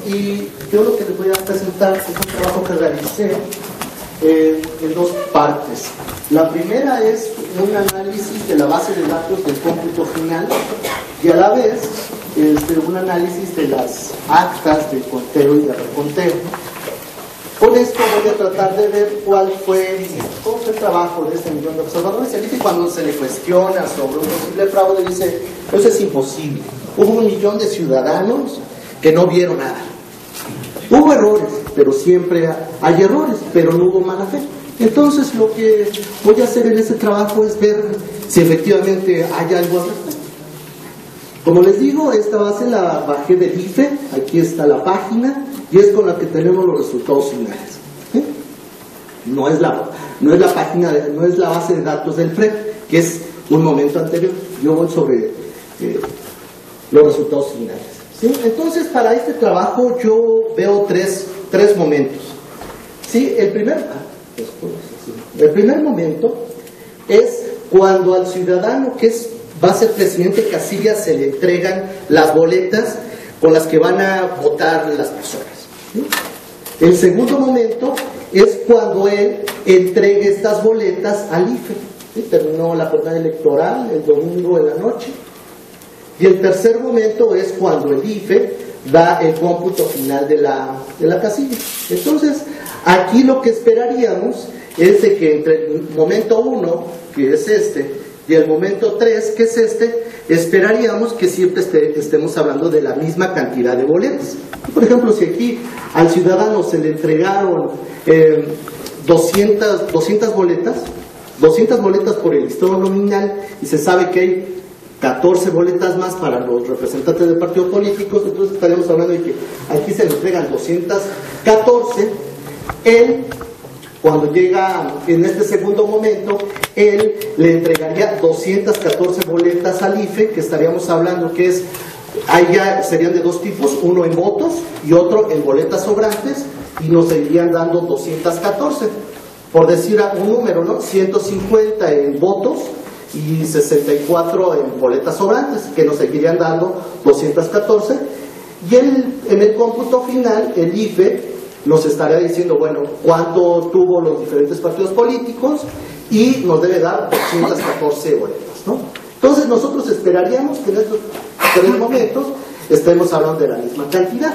Y yo lo que les voy a presentar es un trabajo que realicé en dos partes. La primera es un análisis de la base de datos del cómputo final y a la vez un análisis de las actas del conteo y del reconteo. Con esto voy a tratar de ver cómo fue el trabajo de este millón de observadores. Y cuando se le cuestiona sobre un posible fraude dice, eso es imposible. Hubo 1 millón de ciudadanos que no vieron nada. Hubo errores, pero siempre hay errores, pero no hubo mala fe. Entonces lo que voy a hacer en este trabajo es ver si efectivamente hay algo al respecto. Como les digo, esta base la bajé del IFE, aquí está la página, y es con la que tenemos los resultados finales. No es la página, no es la base de datos del FREP, que es un momento anterior. Yo voy sobre los resultados finales. ¿Sí? Entonces, para este trabajo yo veo tres momentos. ¿Sí? El primer momento es cuando al ciudadano que va a ser presidente de casilla se le entregan las boletas con las que van a votar las personas. ¿Sí? El segundo momento es cuando él entregue estas boletas al IFE. ¿Sí? Terminó la jornada electoral el domingo en la noche. Y el tercer momento es cuando el IFE da el cómputo final de la casilla. Entonces, aquí lo que esperaríamos es de que entre el momento 1, que es y el momento 3, que es esperaríamos que siempre estemos hablando de la misma cantidad de boletas. Por ejemplo, si aquí al ciudadano se le entregaron 200 boletas por el listado nominal y se sabe que hay 14 boletas más para los representantes de partidos políticos, entonces estaríamos hablando de que aquí se le entregan 214, él, cuando llega en este segundo momento, él le entregaría 214 boletas al IFE, que estaríamos hablando que ahí ya serían de dos tipos, uno en votos y otro en boletas sobrantes, y nos seguirían dando 214, por decir un número, ¿no? 150 en votos y 64 en boletas sobrantes, que nos seguirían dando 214, y en el cómputo final, el IFE nos estaría diciendo, bueno, cuánto tuvo los diferentes partidos políticos, y nos debe dar 214 boletas, ¿no? Entonces nosotros esperaríamos que en estos 3 momentos estemos hablando de la misma cantidad.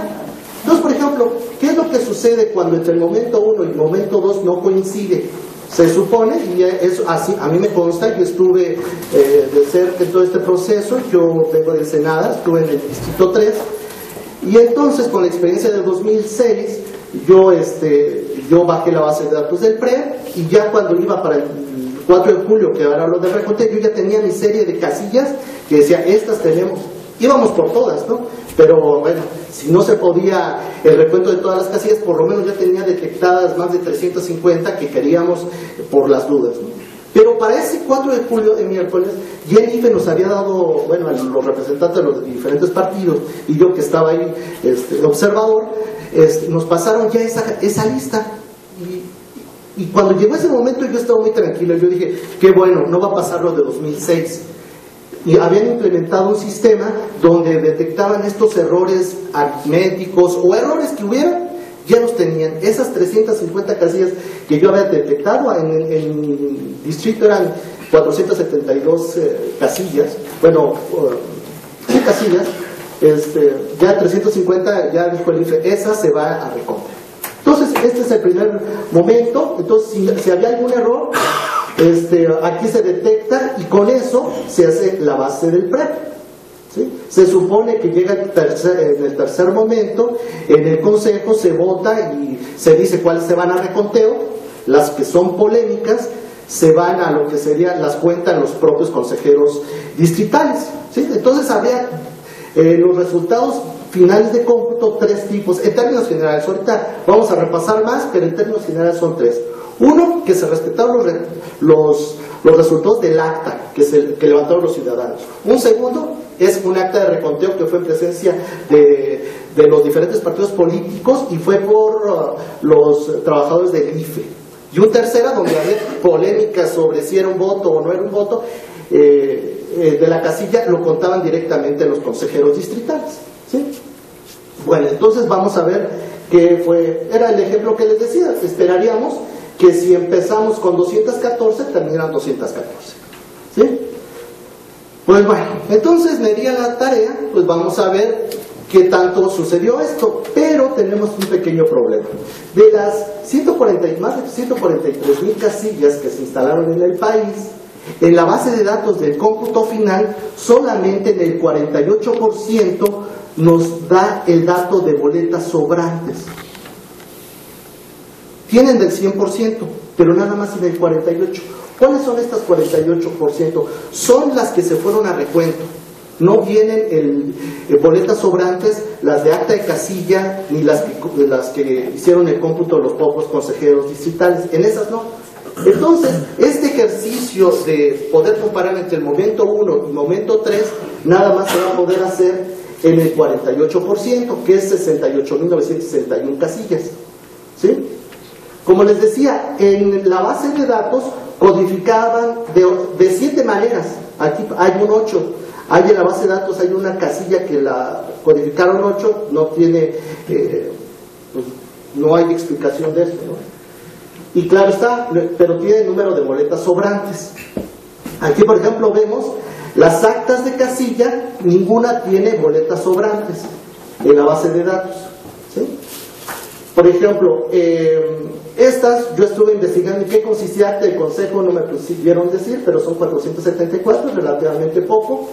Entonces, por ejemplo, ¿qué es lo que sucede cuando entre el momento 1 y el momento 2 no coincide? Se supone, y es así, a mí me consta, yo estuve de cerca en todo este proceso, yo vengo de Ensenada, estuve en el distrito 3, y entonces con la experiencia del 2006, yo bajé la base de datos del PRE, y ya cuando iba para el 4 de julio, que ahora lo de reconteo, yo ya tenía mi serie de casillas que decía, estas tenemos, íbamos por todas, ¿no? Pero bueno, si no se podía el recuento de todas las casillas, por lo menos ya tenía detectadas más de 350 que queríamos por las dudas, ¿no? Pero para ese 4 de julio, de miércoles, ya el IFE nos había dado, bueno, a los representantes de los diferentes partidos, y yo que estaba ahí, observador, nos pasaron ya esa lista. Y cuando llegó ese momento yo estaba muy tranquilo, yo dije, qué bueno, no va a pasar lo de 2006. Y habían implementado un sistema donde detectaban estos errores aritméticos o errores que hubieran, ya los tenían. Esas 350 casillas que yo había detectado en distrito eran 472 casillas, bueno, casillas, ya 350 ya dijo el IFE, esa se va a recomprar. Entonces, este es el primer momento. Entonces, si había algún error, aquí se detecta y con eso se hace la base del PREP. ¿Sí? Se supone que llega en el tercer momento, en el consejo se vota y se dice cuáles se van a reconteo, las que son polémicas se van a lo que serían, las cuentan los propios consejeros distritales. ¿Sí? Entonces habría los resultados finales de cómputo 3 tipos, en términos generales. Ahorita vamos a repasar más, pero en términos generales son 3. Uno, que se respetaron los resultados del acta que levantaron los ciudadanos. Un segundo es un acta de reconteo que fue en presencia de los diferentes partidos políticos y fue por los trabajadores del IFE. Y un tercera, donde había polémica sobre si era un voto o no era un voto, de la casilla lo contaban directamente los consejeros distritales. ¿Sí? Bueno, entonces vamos a ver qué fue, era el ejemplo que les decía, esperaríamos que si empezamos con 214, terminaran 214, ¿sí? Pues bueno, entonces me di a la tarea, pues vamos a ver qué tanto sucedió esto, pero tenemos un pequeño problema. De las más de 143,000 casillas que se instalaron en el país, en la base de datos del cómputo final, solamente en el 48% nos da el dato de boletas sobrantes. Tienen del 100%, pero nada más en el 48%. ¿Cuáles son estas 48%? Son las que se fueron a recuento. No vienen boletas sobrantes, las de acta de casilla, ni las que hicieron el cómputo de los pocos consejeros distritales. En esas no. Entonces, este ejercicio de poder comparar entre el momento 1 y momento 3, nada más se va a poder hacer en el 48%, que es 68.961 casillas. ¿Sí? Como les decía, en la base de datos codificaban de 7 maneras. Aquí hay un 8. Hay en la base de datos, hay una casilla que la codificaron 8, no tiene, pues, no hay explicación de esto, ¿no? Y claro está, pero tiene el número de boletas sobrantes. Aquí, por ejemplo, vemos las actas de casilla, ninguna tiene boletas sobrantes en la base de datos, ¿sí? Por ejemplo, estas, yo estuve investigando en qué consistía acta de consejo, no me pusieron decir, pero son 474, relativamente poco.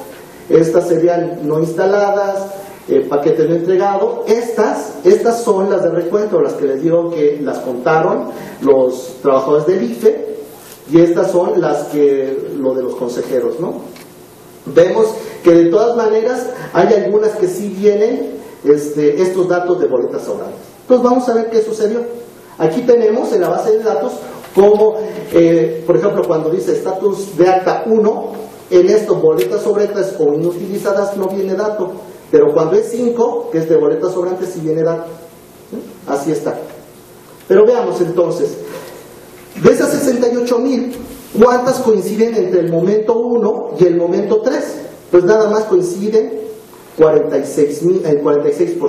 Estas serían no instaladas, paquete no entregado. Estas son las de recuento, las que les digo que las contaron los trabajadores del IFE, y estas son las que, lo de los consejeros, ¿no? Vemos que de todas maneras hay algunas que sí vienen estos datos de boletas sobrantes. Entonces vamos a ver qué sucedió. Aquí tenemos en la base de datos como, por ejemplo, cuando dice estatus de acta 1, en esto boletas sobrantes o inutilizadas no viene dato, pero cuando es 5, que es de boletas sobrantes, sí viene dato. ¿Sí? Así está. Pero veamos entonces, de esas 68,000, ¿cuántas coinciden entre el momento 1 y el momento 3? Pues nada más coinciden 46%,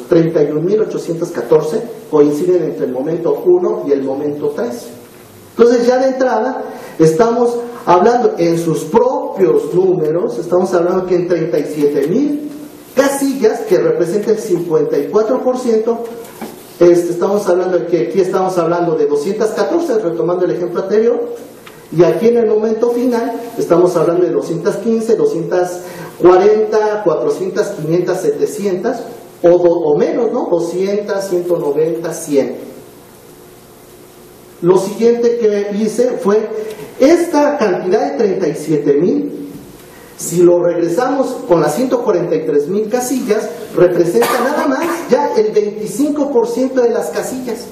31.814 coinciden entre el momento 1 y el momento 3. Entonces ya de entrada estamos hablando en sus propios números, estamos hablando que en 37,000 casillas, que representa el 54%, estamos hablando de que aquí estamos hablando de 214, retomando el ejemplo anterior, y aquí en el momento final estamos hablando de 215, 240, 400, 500, 700 o menos, ¿no? 200, 190, 100. Lo siguiente que hice fue esta cantidad de 37,000, si lo regresamos con las 143,000 casillas, representa nada más ya el 25% de las casillas.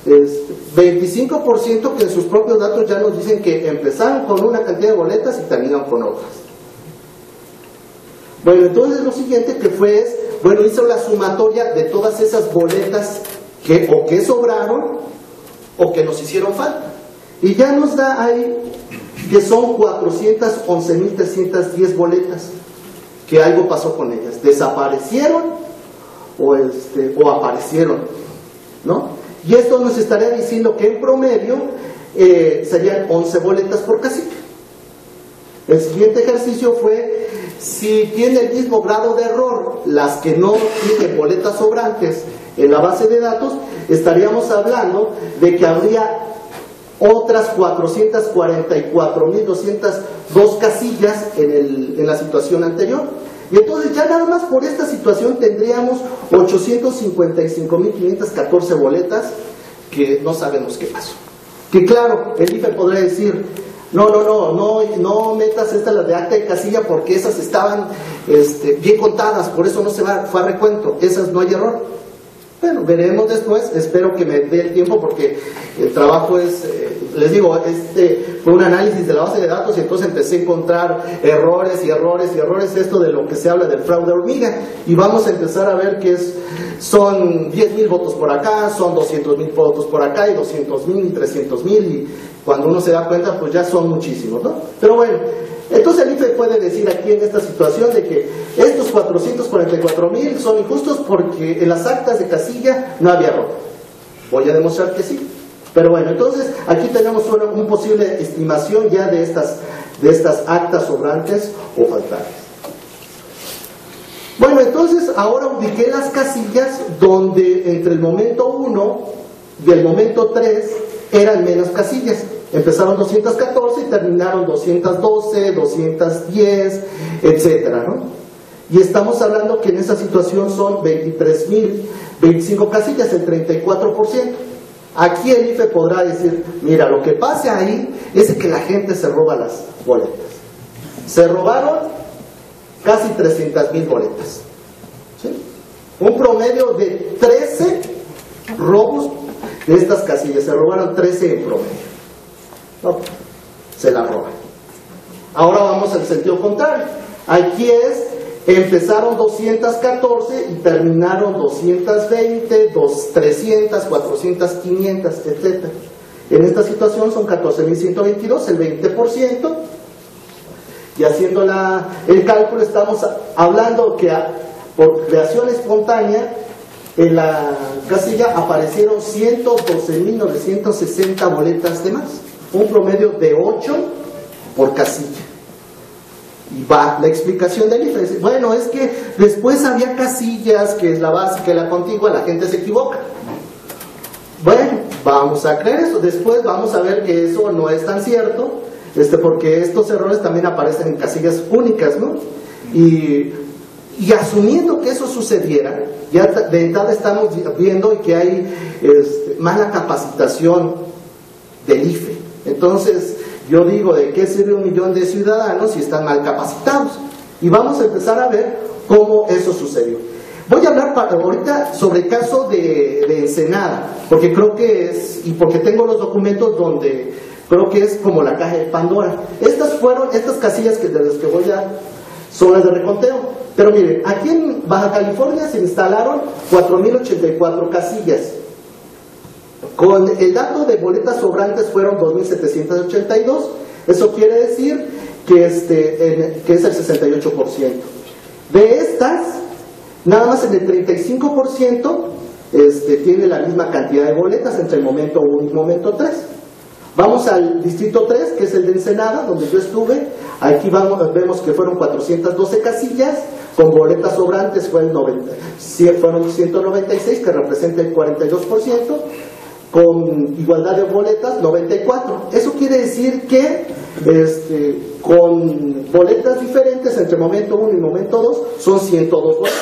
25% que en sus propios datos ya nos dicen que empezaron con una cantidad de boletas y terminaron con otras. Bueno, entonces lo siguiente que fue es, bueno, hizo la sumatoria de todas esas boletas que sobraron o que nos hicieron falta. Y ya nos da ahí que son 411,310 boletas, que algo pasó con ellas, desaparecieron o aparecieron, ¿no? Y esto nos estaría diciendo que en promedio serían 11 boletas por casilla. El siguiente ejercicio fue, si tiene el mismo grado de error las que no tienen boletas sobrantes en la base de datos, estaríamos hablando de que habría otras 444,202 casillas en la situación anterior. Y entonces ya nada más por esta situación tendríamos 855,514 boletas que no sabemos qué pasó. Que claro, el IFE podría decir, no metas las de acta de casilla porque esas estaban bien contadas, por eso no se fue a recuento, esas no hay error. Bueno, veremos después, espero que me dé el tiempo porque el trabajo es, les digo, fue un análisis de la base de datos y entonces empecé a encontrar errores, esto de lo que se habla del fraude hormiga, y vamos a empezar a ver que son 10,000 votos por acá, son 200,000 votos por acá, y 200,000 y 300,000, y cuando uno se da cuenta pues ya son muchísimos, ¿no? Pero bueno, Entonces el IFE puede decir aquí en esta situación de que estos 444,000 son injustos porque en las actas de casilla no había robo. Voy a demostrar que sí. Pero bueno, entonces aquí tenemos una posible estimación ya de estas actas sobrantes o faltantes. Bueno, entonces ahora ubiqué las casillas donde entre el momento 1 y el momento 3 eran menos casillas. Empezaron 214 y terminaron 212, 210, etcétera, ¿no? Y estamos hablando que en esa situación son 23,025 casillas, el 34%. Aquí el IFE podrá decir, mira, lo que pasa ahí es que la gente se roba las boletas. Se robaron casi 300,000 boletas. ¿Sí? Un promedio de 13 robos de estas casillas. Se robaron 13 en promedio. No, se la roban. Ahora vamos al sentido contrario. Aquí empezaron 214 y terminaron 220, 300, 400, 500, etc. En esta situación son 14,122, el 20%. Y haciendo el cálculo estamos hablando que por creación espontánea en la casilla aparecieron 112,960 boletas de más. Un promedio de 8 por casilla. Y va la explicación del IFE. Bueno, es que después había casillas, que es la básica y la contigua, la gente se equivoca. Bueno, vamos a creer eso. Después vamos a ver que eso no es tan cierto, porque estos errores también aparecen en casillas únicas, ¿no? Y asumiendo que eso sucediera, ya de entrada estamos viendo que hay mala capacitación del IFE. Entonces, yo digo, ¿de qué sirve 1 millón de ciudadanos si están mal capacitados? Y vamos a empezar a ver cómo eso sucedió. Voy a hablar ahorita sobre el caso de Ensenada, porque creo que y porque tengo los documentos donde creo que es como la caja de Pandora. Estas casillas de las que son las de reconteo. Pero miren, aquí en Baja California se instalaron 4,084 casillas. Con el dato de boletas sobrantes fueron 2,782. Eso quiere decir que es el 68%. De estas, nada más en el 35% tiene la misma cantidad de boletas entre el momento 1 y el momento 3. Vamos al distrito 3, que es el de Ensenada, donde yo estuve. Aquí vemos que fueron 412 casillas, con boletas sobrantes fueron 196, que representa el 42%. Con igualdad de boletas, 94. Eso quiere decir que con boletas diferentes entre momento 1 y momento 2 son 102 boletas.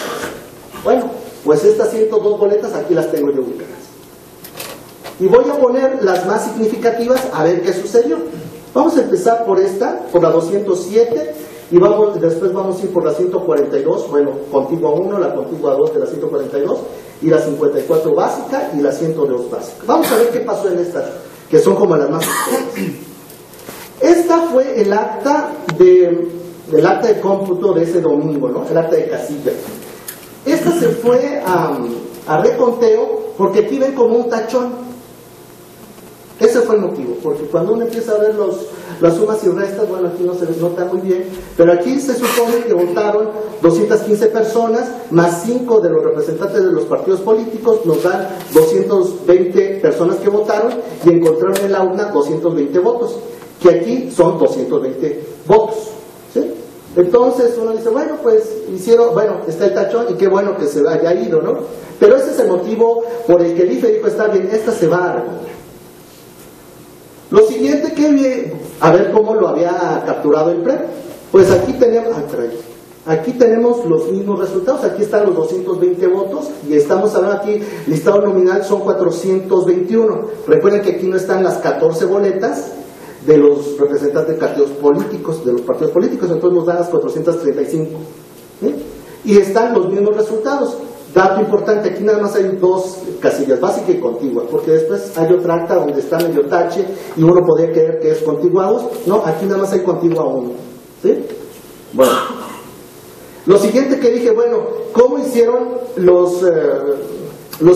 Bueno, pues estas 102 boletas aquí las tengo yo ubicadas. Y voy a poner las más significativas a ver qué sucedió. Vamos a empezar por la 207, y después vamos a ir por la 142, bueno, contigua 1, la contigua 2 de la 142, y la 54 básica y la 102 básica. Vamos a ver qué pasó en estas, que son como las más importantes. Esta fue el acta de cómputo de ese domingo, ¿no? El acta de casilla. Esta se fue a reconteo porque aquí ven como un tachón. Ese fue el motivo, porque cuando uno empieza a ver las sumas y restas, bueno, aquí no se les nota muy bien, pero aquí se supone que votaron 215 personas, más 5 de los representantes de los partidos políticos, nos dan 220 personas que votaron, y encontraron en la urna 220 votos, que aquí son 220 votos, ¿sí? Entonces uno dice, bueno, pues está el tachón, y qué bueno que se haya ido, ¿no? Pero ese es el motivo por el que el IFE dijo, está bien, esta se va a recoger. Lo siguiente que a ver cómo lo había capturado el PREP. Pues aquí tenemos los mismos resultados. Aquí están los 220 votos y estamos hablando aquí, listado nominal son 421. Recuerden que aquí no están las 14 boletas de los representantes de partidos políticos, entonces nos dan las 435. ¿Sí? Y están los mismos resultados. Dato importante, aquí nada más hay 2 casillas, básica y contigua, porque después hay otra acta donde está medio tache y uno podría creer que es contiguados. No, aquí nada más hay contigua 1. ¿Sí? Bueno, lo siguiente que dije, bueno, ¿cómo hicieron los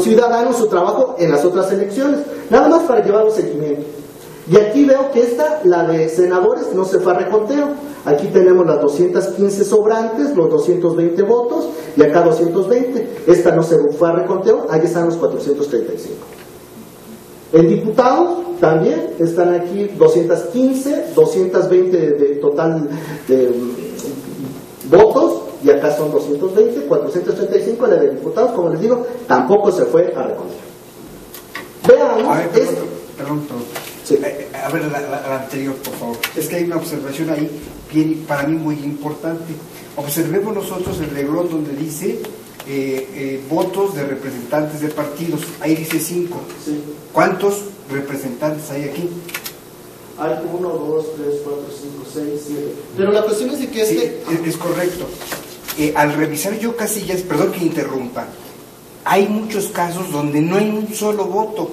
ciudadanos su trabajo en las otras elecciones? Nada más para llevar un seguimiento. Y aquí veo que la de senadores, no se fue a reconteo. Aquí tenemos las 215 sobrantes, los 220 votos, y acá 220. Esta no se fue a reconteo, ahí están los 435. En diputados también están aquí 215, 220 de total de votos, y acá son 220, 435. La de diputados, como les digo, tampoco se fue a reconteo. Veamos. Perdón. Sí. A ver, la anterior, por favor. Es que hay una observación ahí, bien, para mí muy importante. Observemos nosotros el reglón donde dice votos de representantes de partidos. Ahí dice 5. Sí. ¿Cuántos representantes hay aquí? Hay 1, 2, 3, 4, 5, 6, 7. Pero la cuestión es de que sí, es correcto. Al revisar yo casillas, perdón que interrumpa, hay muchos casos donde no hay un solo voto.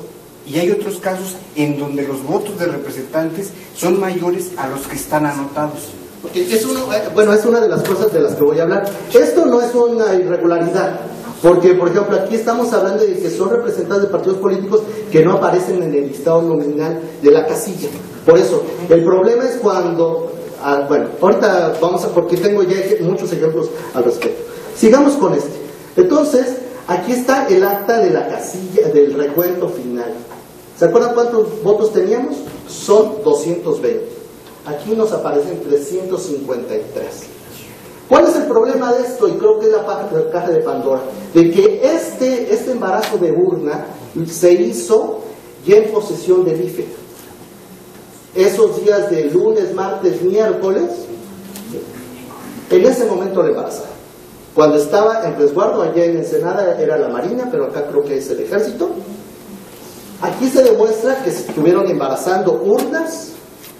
Y hay otros casos en donde los votos de representantes son mayores a los que están anotados. Porque es una de las cosas de las que voy a hablar. Esto no es una irregularidad, porque, por ejemplo, aquí estamos hablando de que son representantes de partidos políticos que no aparecen en el listado nominal de la casilla. Por eso, el problema es cuando... ahorita vamos a... porque tengo ya muchos ejemplos al respecto. Sigamos con este. Entonces, aquí está el acta de la casilla del recuento final. ¿Se acuerdan cuántos votos teníamos? Son 220. Aquí nos aparecen 353. ¿Cuál es el problema de esto? Y creo que es la caja de Pandora. De que este embarazo de urna se hizo ya en posesión del IFE. Esos días de lunes, martes, miércoles, en ese momento le embarazaron. Cuando estaba en resguardo, allá en Ensenada era la Marina, pero acá creo que es el Ejército. Aquí se demuestra que se estuvieron embarazando urnas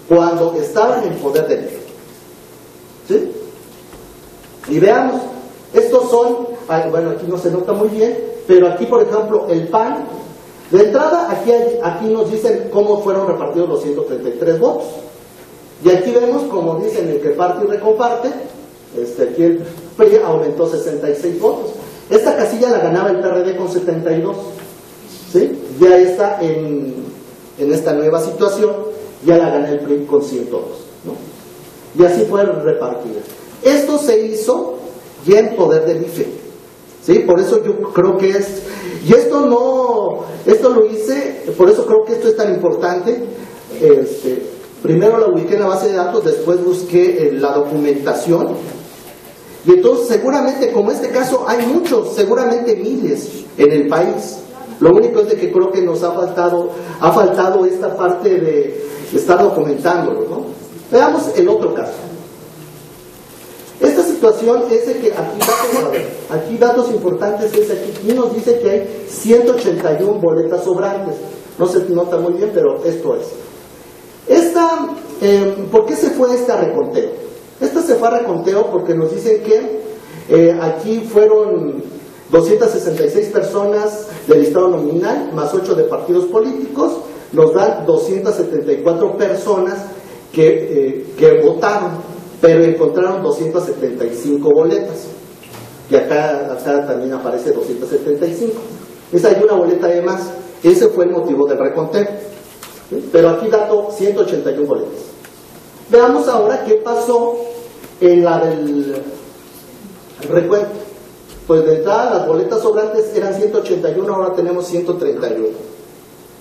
cuando estaban en poder del IFE. ¿Sí? Y veamos, estos son, aquí no se nota muy bien, pero aquí, por ejemplo, el PAN, de entrada, aquí nos dicen cómo fueron repartidos los 133 votos. Y aquí vemos, como dicen, el que parte y recomparte, aquí el PRI aumentó 66 votos. Esta casilla la ganaba el PRD con 72. ¿Sí? Ya está en esta nueva situación, ya la gana el PRI con 102, ¿no? Y así fue repartida. Esto se hizo ya en poder del IFE, ¿sí? Por eso yo creo que es, y esto lo hice, por eso creo que esto es tan importante. Primero la ubiqué en la base de datos, después busqué la documentación, y entonces seguramente, como este caso, hay muchos, seguramente miles en el país. Lo único es de que creo que nos ha faltado esta parte de estar documentándolo, ¿no? Veamos el otro caso. Esta situación es de que aquí datos importantes es aquí nos dice que hay 181 boletas sobrantes. No se nota muy bien, pero esto es. ¿Por qué se fue a reconteo? Esta se fue a reconteo porque nos dicen que aquí fueron 266 personas del listado nominal, más 8 de partidos políticos, nos dan 274 personas que votaron, pero encontraron 275 boletas. Y acá también aparece 275. Hay una boleta de más. Ese fue el motivo del reconteo. ¿Sí? Pero aquí dato 181 boletas. Veamos ahora qué pasó en la del recuento. Pues de entrada las boletas sobrantes eran 181, ahora tenemos 131.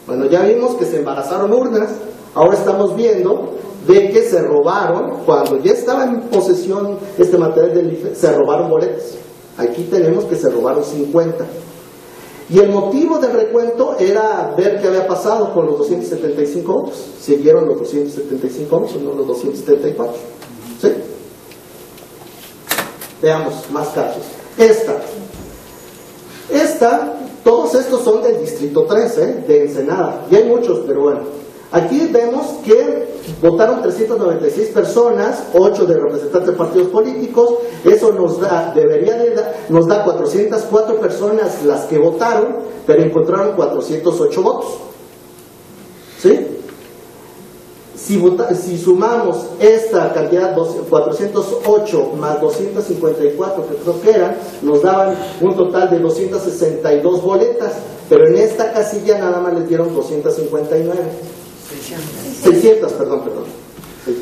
Bueno, ya vimos que se embarazaron urnas, ahora estamos viendo de que se robaron, cuando ya estaba en posesión este material del IFE, se robaron boletas. Aquí tenemos que se robaron 50. Y el motivo del recuento era ver qué había pasado con los 275 votos. ¿Siguieron los 275 votos o no los 274? ¿Sí? Veamos más casos. Todos estos son del Distrito 3, de Ensenada. Y hay muchos, pero bueno. Aquí vemos que votaron 396 personas, 8 de representantes de partidos políticos. Eso nos da 404 personas las que votaron, pero encontraron 408 votos. ¿Sí? Si sumamos esta cantidad, 408 más 254 que creo que eran, nos daban un total de 262 boletas, pero en esta casilla nada más les dieron 259. 600, perdón. Sí.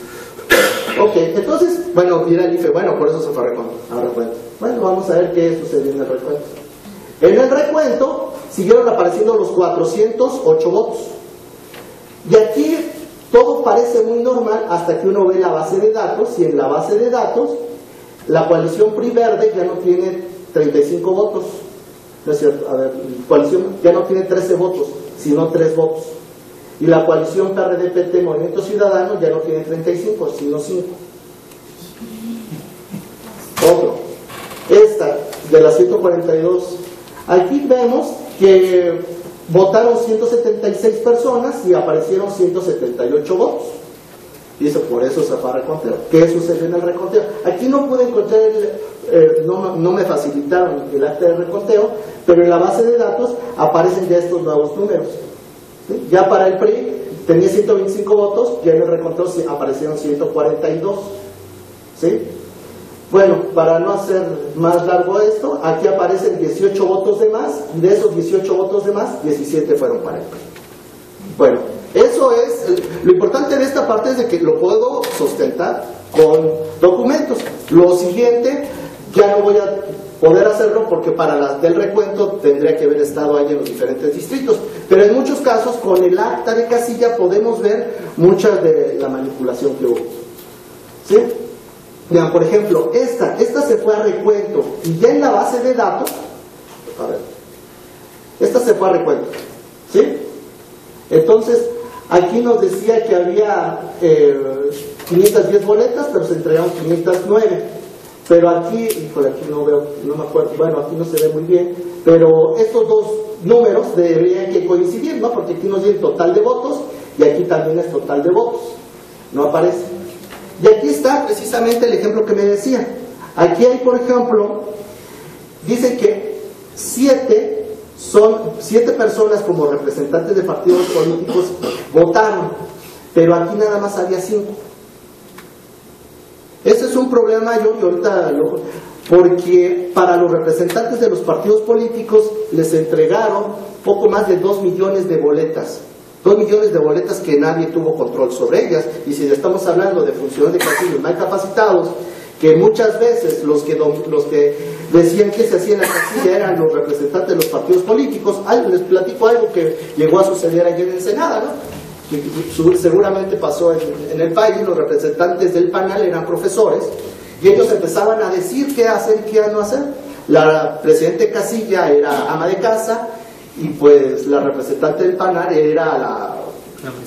Ok, entonces, bueno, mira el IFE, bueno, por eso se fue a recuento. Bueno, vamos a ver qué sucedió en el recuento. En el recuento siguieron apareciendo los 408 votos. Y aquí todo parece muy normal hasta que uno ve la base de datos, y en la base de datos la coalición PRI Verde ya no tiene 35 votos. No es cierto, a ver, la coalición ya no tiene 13 votos, sino 3 votos. Y la coalición PRD-PT Movimiento Ciudadano ya no tiene 35, sino 5. Otro. Esta, de las 142. Aquí vemos que votaron 176 personas y aparecieron 178 votos. Dice, por eso se fue a reconteo. ¿Qué sucedió en el reconteo? Aquí no pude encontrar, no me facilitaron el acta de reconteo, pero en la base de datos aparecen ya estos nuevos números. ¿Sí? Ya para el PRI tenía 125 votos, ya en el reconteo aparecieron 142. ¿Sí? Bueno, para no hacer más largo esto, aquí aparecen 18 votos de más, y de esos 18 votos de más, 17 fueron para el PRI. Bueno, eso es, lo importante de esta parte es de que lo puedo sustentar con documentos. Lo siguiente, ya no voy a poder hacerlo porque para las del recuento tendría que haber estado ahí en los diferentes distritos, pero en muchos casos con el acta de casilla podemos ver mucha de la manipulación que hubo. ¿Sí? Vean, por ejemplo, esta se fue a recuento y ya en la base de datos, a ver, esta se fue a recuento, ¿sí? Entonces, aquí nos decía que había 510 boletas, pero se entregaron 509. Pero aquí, híjole, aquí no veo, no me acuerdo, bueno, aquí no se ve muy bien, pero estos dos números deberían que coincidir, ¿no? Porque aquí nos dice total de votos y aquí también es total de votos. No aparece. Y aquí está precisamente el ejemplo que me decía. Aquí hay, por ejemplo, dice que 7 personas como representantes de partidos políticos votaron, pero aquí nada más había 5. Ese es un problema mayor y ahorita porque para los representantes de los partidos políticos les entregaron poco más de 2 millones de boletas. 2 millones de boletas que nadie tuvo control sobre ellas. Y si estamos hablando de funcionarios de casillas mal capacitados, que muchas veces los que decían que se hacía en la casilla eran los representantes de los partidos políticos. Les platico algo que llegó a suceder ayer en Ensenada, ¿no? Que seguramente pasó en el país. Los representantes del PANAL eran profesores y ellos empezaban a decir qué hacer y qué no hacer. La presidente Casilla era ama de casa y pues la representante del PANAL era la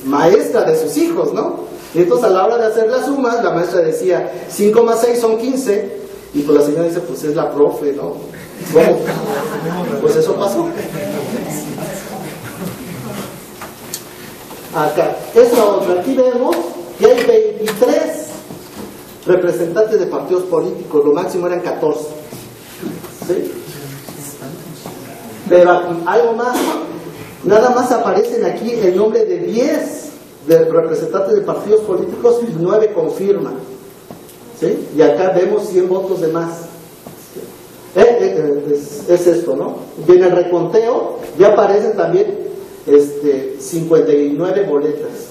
maestra de sus hijos, ¿no? Y entonces a la hora de hacer las sumas, la maestra decía 5 más 6 son 15 y pues la señora dice, pues es la profe, ¿no? ¿Cómo? Pues eso pasó. Acá, aquí vemos que hay 23 representantes de partidos políticos, lo máximo eran 14. ¿Sí? Pero algo más, nada más aparecen aquí el nombre de 10 de representantes de partidos políticos y 9 confirman. ¿Sí? Y acá vemos 100 votos de más. Es esto, ¿no? Y en el reconteo ya aparecen también 59 boletas.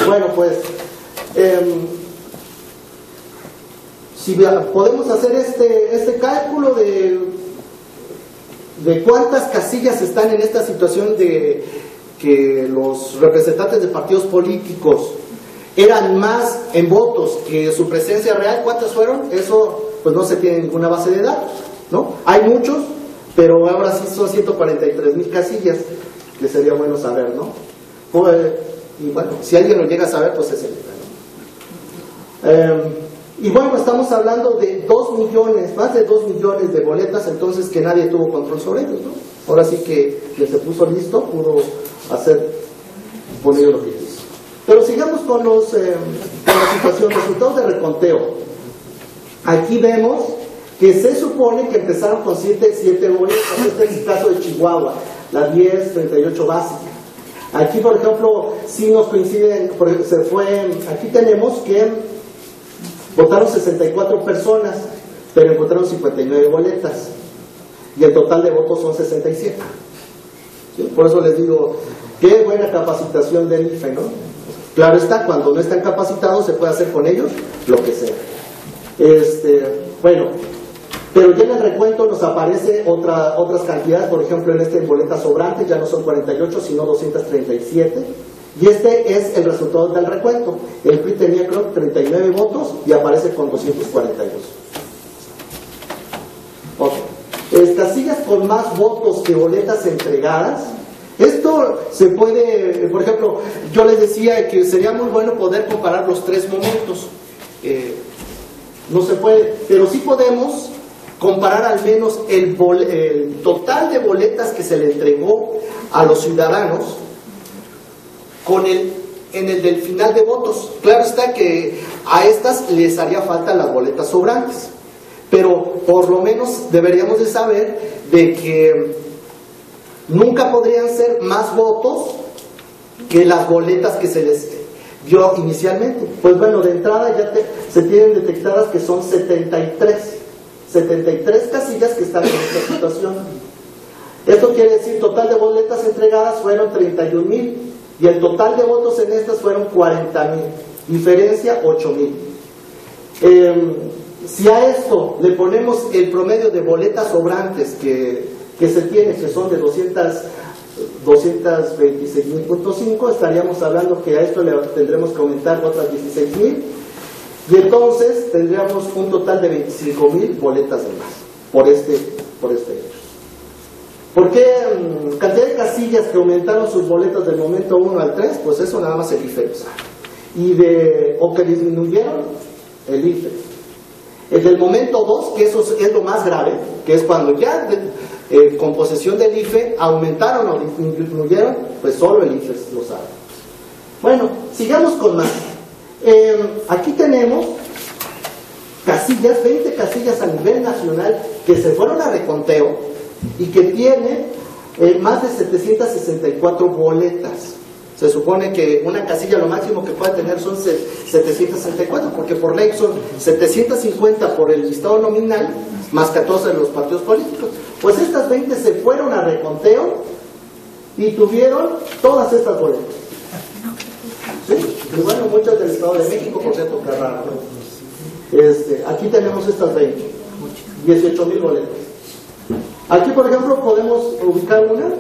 Bueno, pues si podemos hacer este cálculo de cuántas casillas están en esta situación de que los representantes de partidos políticos eran más en votos que su presencia real, ¿cuántas fueron? Eso pues no se tiene ninguna base de datos, ¿no? Hay muchos, pero ahora sí son 143,000 casillas, que sería bueno saber, ¿no? Y bueno, si alguien lo llega a saber, pues es el y bueno, estamos hablando de 2 millones, más de 2 millones de boletas, entonces que nadie tuvo control sobre ellos, ¿no? Ahora sí que quien se puso listo pudo poner lo que quiso. Pero sigamos con la situación, resultados de reconteo. Aquí vemos que se supone que empezaron con 7 boletas. Este es el caso de Chihuahua, la 1038 básica. Aquí, por ejemplo, sí nos coinciden, aquí tenemos que votaron 64 personas, pero votaron 59 boletas. Y el total de votos son 67. ¿Sí? Por eso les digo, qué buena capacitación del IFE, ¿no? Claro está, cuando no están capacitados se puede hacer con ellos lo que sea. Bueno, pero ya en el recuento nos aparece otras cantidades, por ejemplo en boletas sobrantes ya no son 48 sino 237, y este es el resultado del recuento. El PRI tenía creo 39 votos y aparece con 242. Okay. Casillas con más votos que boletas entregadas. Esto se puede, por ejemplo, yo les decía que sería muy bueno poder comparar los tres momentos. No se puede, pero sí podemos comparar al menos el total de boletas que se le entregó a los ciudadanos con en el del final de votos. Claro está que a estas les haría falta las boletas sobrantes, pero por lo menos deberíamos de saber de que nunca podrían ser más votos que las boletas que se les dio inicialmente. Pues bueno, de entrada ya se tienen detectadas que son 73 casillas que están en esta situación. Esto quiere decir, total de boletas entregadas fueron 31,000 y el total de votos en estas fueron 40,000, diferencia 8,000. Si a esto le ponemos el promedio de boletas sobrantes que se tiene, que son de 226,000.5, estaríamos hablando que a esto le tendremos que aumentar otras 16,000, y entonces tendríamos un total de 25,000 boletas de más por este hecho. ¿Por qué cantidad de casillas que aumentaron sus boletas del momento 1 al 3? Pues eso nada más el IFE lo sabe. O que disminuyeron el IFE. El del momento 2, que eso es lo más grave, que es cuando ya con posesión del IFE aumentaron o disminuyeron, pues solo el IFE lo sabe. Bueno, sigamos con más. Aquí tenemos casillas, 20 casillas a nivel nacional que se fueron a reconteo y que tienen más de 764 boletas. Se supone que una casilla lo máximo que puede tener son 764, porque por ley son 750 por el listado nominal, más 14 de los partidos políticos. Pues estas 20 se fueron a reconteo y tuvieron todas estas boletas. ¿Sí? Y bueno, muchas del Estado de México, por cierto, que raro, ¿no? Aquí tenemos estas 20, 18,000 boletas. Aquí, por ejemplo, podemos ubicar una.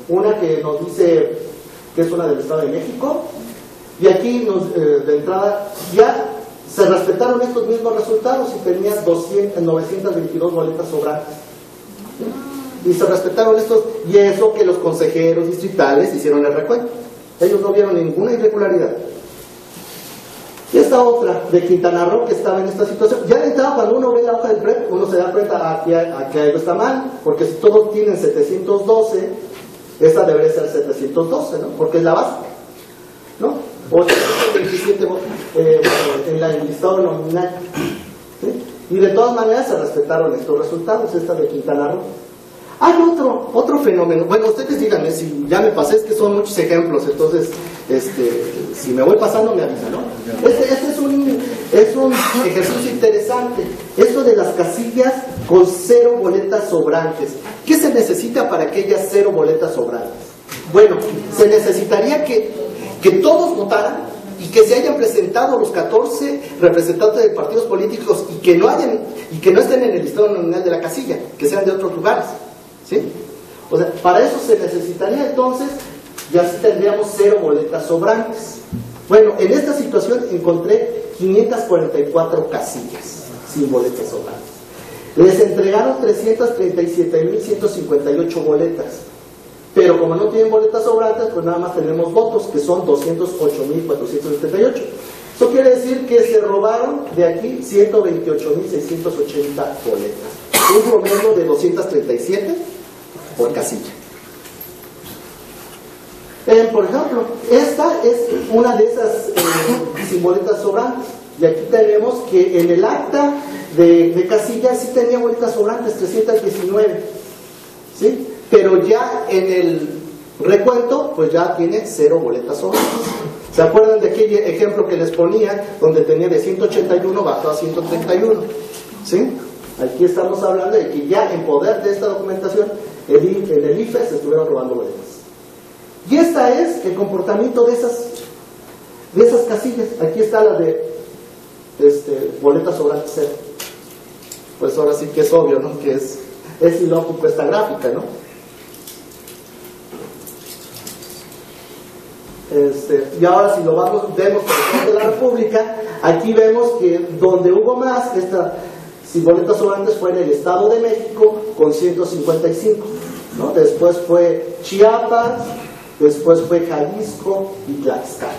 Una que nos dice que es una del Estado de México, y aquí de entrada ya se respetaron estos mismos resultados y tenían 922 boletas sobrantes, y se respetaron estos, y eso que los consejeros distritales hicieron el recuento, ellos no vieron ninguna irregularidad. Y esta otra de Quintana Roo que estaba en esta situación, ya de entrada cuando uno ve la hoja del PREP, uno se da cuenta que algo está mal, porque si todos tienen 712, esta debería ser 712, ¿no? Porque es la base, ¿no? 827 en el listado nominal, ¿sí? Y de todas maneras se respetaron estos resultados, esta de Quintana Roo. Hay otro fenómeno, bueno, ustedes díganme si ya me pasé, es que son muchos ejemplos, entonces si me voy pasando me avisa, ¿no? Este es un ejercicio interesante, esto de las casillas con 0 boletas sobrantes. ¿Qué se necesita para que haya 0 boletas sobrantes? Bueno, se necesitaría que todos votaran y que se hayan presentado los 14 representantes de partidos políticos y que no estén en el listado nominal de la casilla, que sean de otros lugares, ¿sí? O sea, para eso se necesitaría entonces, y así tendríamos 0 boletas sobrantes. Bueno, en esta situación encontré 544 casillas sin boletas sobrantes. Les entregaron 337,158 boletas, pero como no tienen boletas sobrantes, pues nada más tenemos votos, que son 208,478. Eso quiere decir que se robaron de aquí 128,680 boletas, un promedio de 237 por casilla. Por ejemplo, esta es una de esas sin boletas sobrantes, y aquí tenemos que en el acta de casilla sí tenía boletas sobrantes, 319, ¿sí? Pero ya en el recuento pues ya tiene 0 boletas sobrantes. ¿Se acuerdan de aquel ejemplo que les ponía, donde tenía de 181 bajó a 131? ¿Sí? Aquí estamos hablando de que ya en poder de esta documentación en el IFE se estuvieron robando boletas. Y esta es el comportamiento de esas casillas. Aquí está la de boletas sobrantes cero. Pues ahora sí que es obvio, ¿no? Que es ilógico esta gráfica, ¿no? Y ahora si lo vemos por el de la República, aquí vemos que donde hubo más, si boletas sobrantes fue en el Estado de México con 155, ¿no? Después fue Chiapas, después fue Jalisco y Tlaxcala.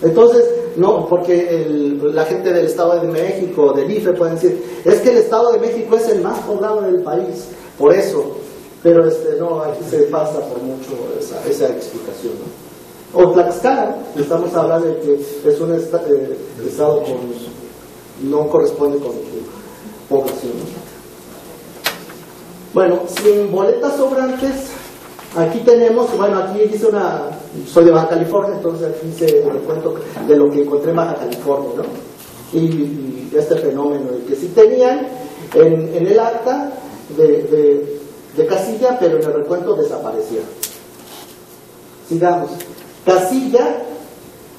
Entonces, no, porque la gente del Estado de México, del IFE, pueden decir, es que el Estado de México es el más poblado del país, por eso, pero no, aquí se pasa por mucho esa explicación, ¿no? O Tlaxcala, estamos hablando de que es un estado no corresponde con población, ¿no? Bueno, sin boletas sobrantes, aquí tenemos, bueno, aquí dice soy de Baja California, entonces aquí hice el recuento de lo que encontré en Baja California, ¿no? Y este fenómeno de que sí tenían en el acta de casilla, pero en el recuento desaparecieron. Sigamos.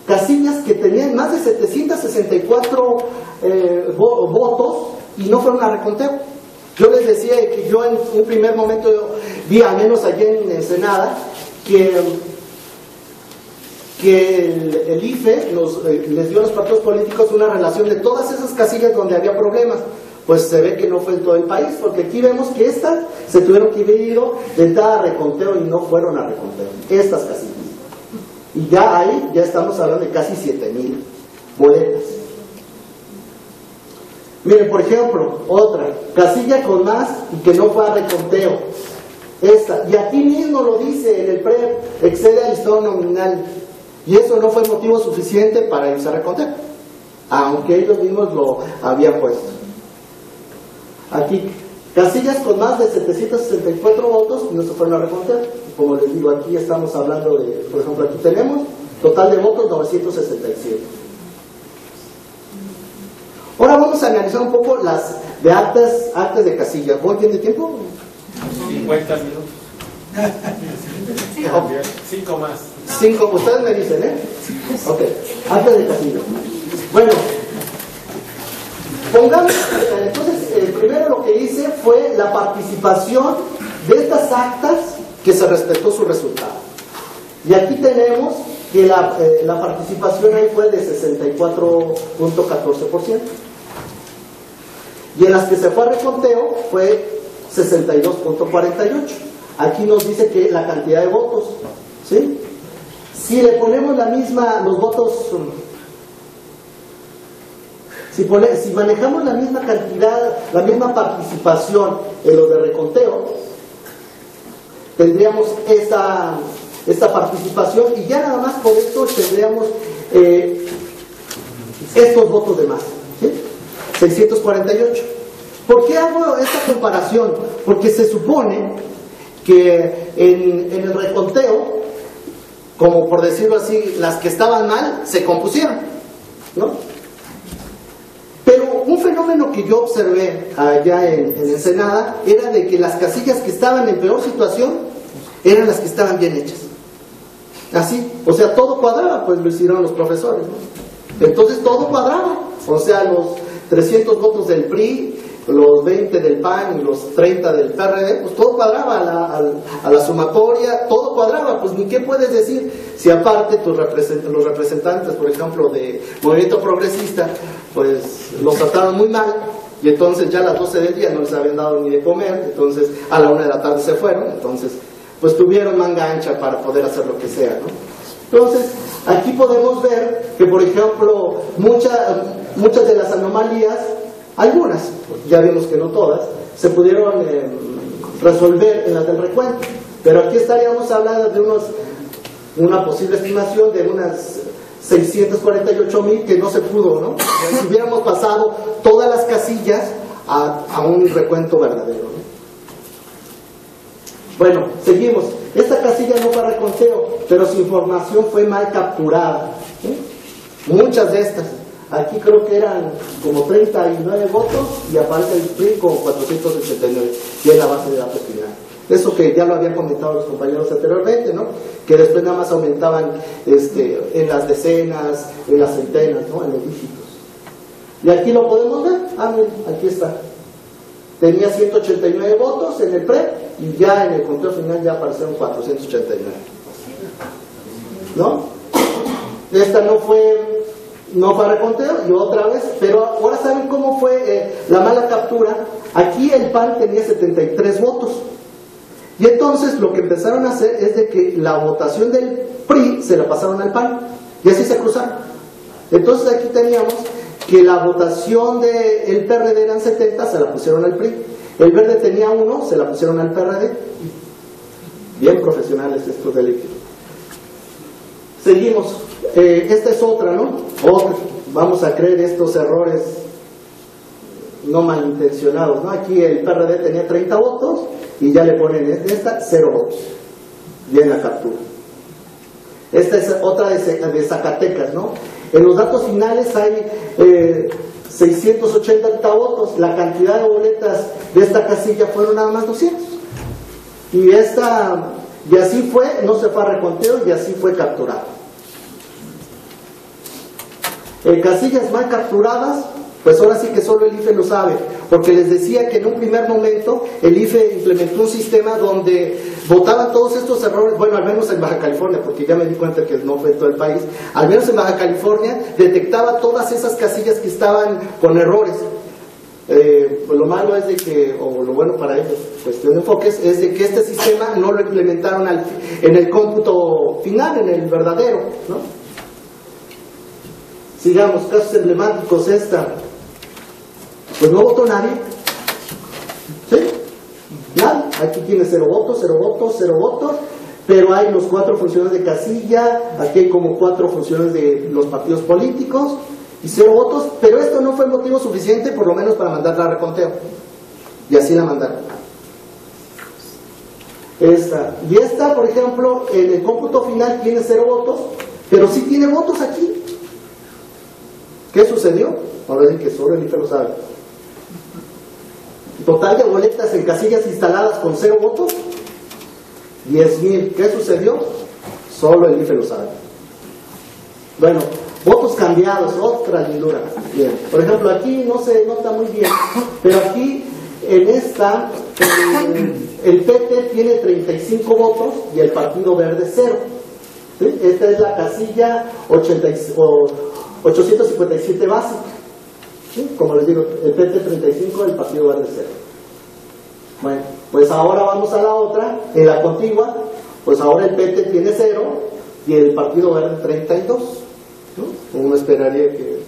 Casillas que tenían más de 764 votos y no fueron a reconteo. Yo les decía que yo en un primer momento vi, al menos allí en Ensenada, que el IFE les dio a los partidos políticos una relación de todas esas casillas donde había problemas. Pues se ve que no fue en todo el país, porque aquí vemos que estas se tuvieron que haber ido de entrada a reconteo y no fueron a reconteo, estas casillas. Y ya ahí, ya estamos hablando de casi 7,000 boletas. Miren, por ejemplo, otra, casilla con más y que no fue a reconteo. Esta, y aquí mismo lo dice en el PREP, excede al listado nominal. Y eso no fue motivo suficiente para irse a reconteo, aunque ellos mismos lo habían puesto. Aquí, casillas con más de 764 votos y no se fueron a reconteo. Como les digo, aquí estamos hablando de, por ejemplo, aquí tenemos total de votos 967. Ahora vamos a analizar un poco las de actas de casilla. ¿Voy bien de tiempo? 50 minutos. 5 más. 5, ustedes me dicen, ¿eh? Ok, actas de casilla. Bueno, pongamos, entonces, primero lo que hice fue la participación de estas actas que se respetó su resultado. Y aquí tenemos que la participación ahí fue de 64.14%. Y en las que se fue a reconteo fue 62.48%. Aquí nos dice que la cantidad de votos, ¿sí? Si le ponemos los votos, si manejamos la misma cantidad, la misma participación en los de reconteo, tendríamos esta participación y ya nada más por esto tendríamos estos votos de más, ¿sí? 648. ¿Por qué hago esta comparación? Porque se supone que en el reconteo, como por decirlo así, las que estaban mal se compusieron, ¿no? Pero un fenómeno que yo observé allá en Ensenada era de que las casillas que estaban en peor situación eran las que estaban bien hechas. Así, o sea, todo cuadraba, pues lo hicieron los profesores, ¿no? Entonces todo cuadraba, o sea, los 300 votos del PRI, los 20 del PAN y los 30 del PRD, pues todo cuadraba a la sumatoria, todo cuadraba, pues ni qué puedes decir si aparte los representantes, por ejemplo, de Movimiento Progresista, pues los trataron muy mal y entonces ya a las 12 del día no les habían dado ni de comer, entonces a la 1 de la tarde se fueron, entonces pues tuvieron manga ancha para poder hacer lo que sea, ¿no? Entonces, aquí podemos ver que, por ejemplo, muchas de las anomalías, algunas, ya vimos que no todas, se pudieron resolver en las del recuento, pero aquí estaríamos hablando de una posible estimación de unas 648,000 que no se pudo, ¿no? Si hubiéramos pasado todas las casillas a un recuento verdadero, ¿no? Bueno, seguimos. Esta casilla no fue reconteo, pero su información fue mal capturada, ¿sí? Muchas de estas. Aquí creo que eran como 39 votos y aparece el PRI con 469, y es la base de datos final. Eso que ya lo habían comentado los compañeros anteriormente, ¿no? Que después nada más aumentaban en las decenas, en las centenas, ¿no? En los dígitos. Y aquí lo podemos ver, miren, aquí está. Tenía 189 votos en el PRE y ya en el conteo final ya aparecieron 489. ¿No? Esta no fue reconteo y otra vez, pero ahora saben cómo fue la mala captura. Aquí el PAN tenía 73 votos. Y entonces lo que empezaron a hacer es de que la votación del PRI se la pasaron al PAN y así se cruzaron. Entonces aquí teníamos que la votación del PRD eran 70, se la pusieron al PRI. El Verde tenía 1, se la pusieron al PRD. Bien profesionales estos del IFE. Seguimos. Esta es otra, ¿no? Otra. Vamos a creer estos errores no malintencionados, ¿no? Aquí el PRD tenía 30 votos y ya le ponen esta 0 votos. Bien la captura. Esta es otra de Zacatecas, ¿no? En los datos finales hay 680 votos. La cantidad de boletas de esta casilla fueron nada más 200. Y así fue, no se fue a reconteo y así fue capturado. Casillas mal capturadas, pues ahora sí que solo el IFE lo sabe, porque les decía que en un primer momento el IFE implementó un sistema donde votaban todos estos errores, bueno, al menos en Baja California, porque ya me di cuenta que no fue en todo el país, al menos en Baja California detectaba todas esas casillas que estaban con errores. Pues lo malo es de que, o lo bueno para ellos, cuestión de enfoques, es de que este sistema no lo implementaron en el cómputo final, en el verdadero, ¿no? Sigamos, casos emblemáticos, pues no votó nadie, ¿sí? Nadie, aquí tiene 0 votos, 0 votos, 0 votos, pero hay los 4 funciones de casilla, aquí hay como 4 funciones de los partidos políticos, y 0 votos, pero esto no fue motivo suficiente, por lo menos para mandarla a reconteo, y así la mandaron. Y esta, por ejemplo, en el cómputo final tiene 0 votos, pero sí tiene votos aquí. ¿Qué sucedió? Ahora dicen que solo el IFE lo sabe. Total de boletas en casillas instaladas con 0 votos, 10,000. ¿Qué sucedió? Solo el IFE lo sabe. Bueno, votos cambiados, otra lindura. Bien. Por ejemplo, aquí no se nota muy bien, pero aquí en esta, el PT tiene 35 votos y el Partido Verde 0. ¿Sí? Esta es la casilla 857 básica, ¿sí? Como les digo, el PT 35, el Partido Verde 0. Bueno, pues ahora vamos a la otra, en la contigua, pues ahora el PT tiene 0 y el Partido Verde 32, ¿no? Uno esperaría que...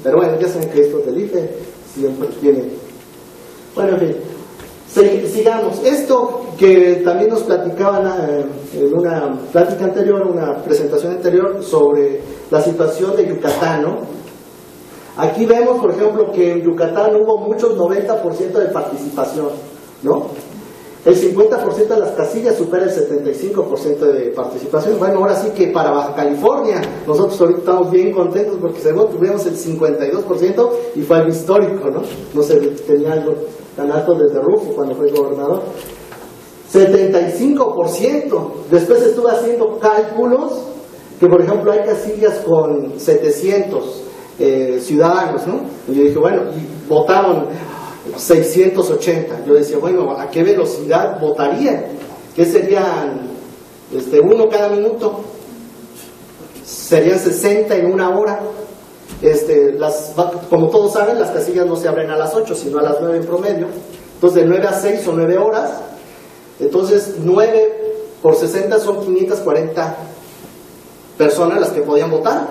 Pero bueno, ya saben que estos del IFE siempre tienen... Bueno, en fin, sigamos. Esto que también nos platicaban en una plática anterior, una presentación anterior sobre la situación de Yucatán, ¿no? Aquí vemos, por ejemplo, que en Yucatán hubo muchos 90% de participación, ¿no? El 50% de las casillas supera el 75% de participación. Bueno, ahora sí que para Baja California, nosotros ahorita estamos bien contentos porque según tuvimos el 52% y fue algo histórico, ¿no? No se tenía algo tan alto desde Rufo cuando fue gobernador. 75%. Después estuve haciendo cálculos que, por ejemplo, hay casillas con 700 ciudadanos, ¿no? Y yo dije, bueno, y votaron 680. Yo decía, bueno, ¿a qué velocidad votarían? ¿Qué serían? Uno cada minuto. Serían 60 en una hora. Como todos saben, las casillas no se abren a las 8, sino a las 9 en promedio. Entonces, de 9 a 6 son 9 horas. Entonces, 9 por 60 son 540 personas las que podían votar.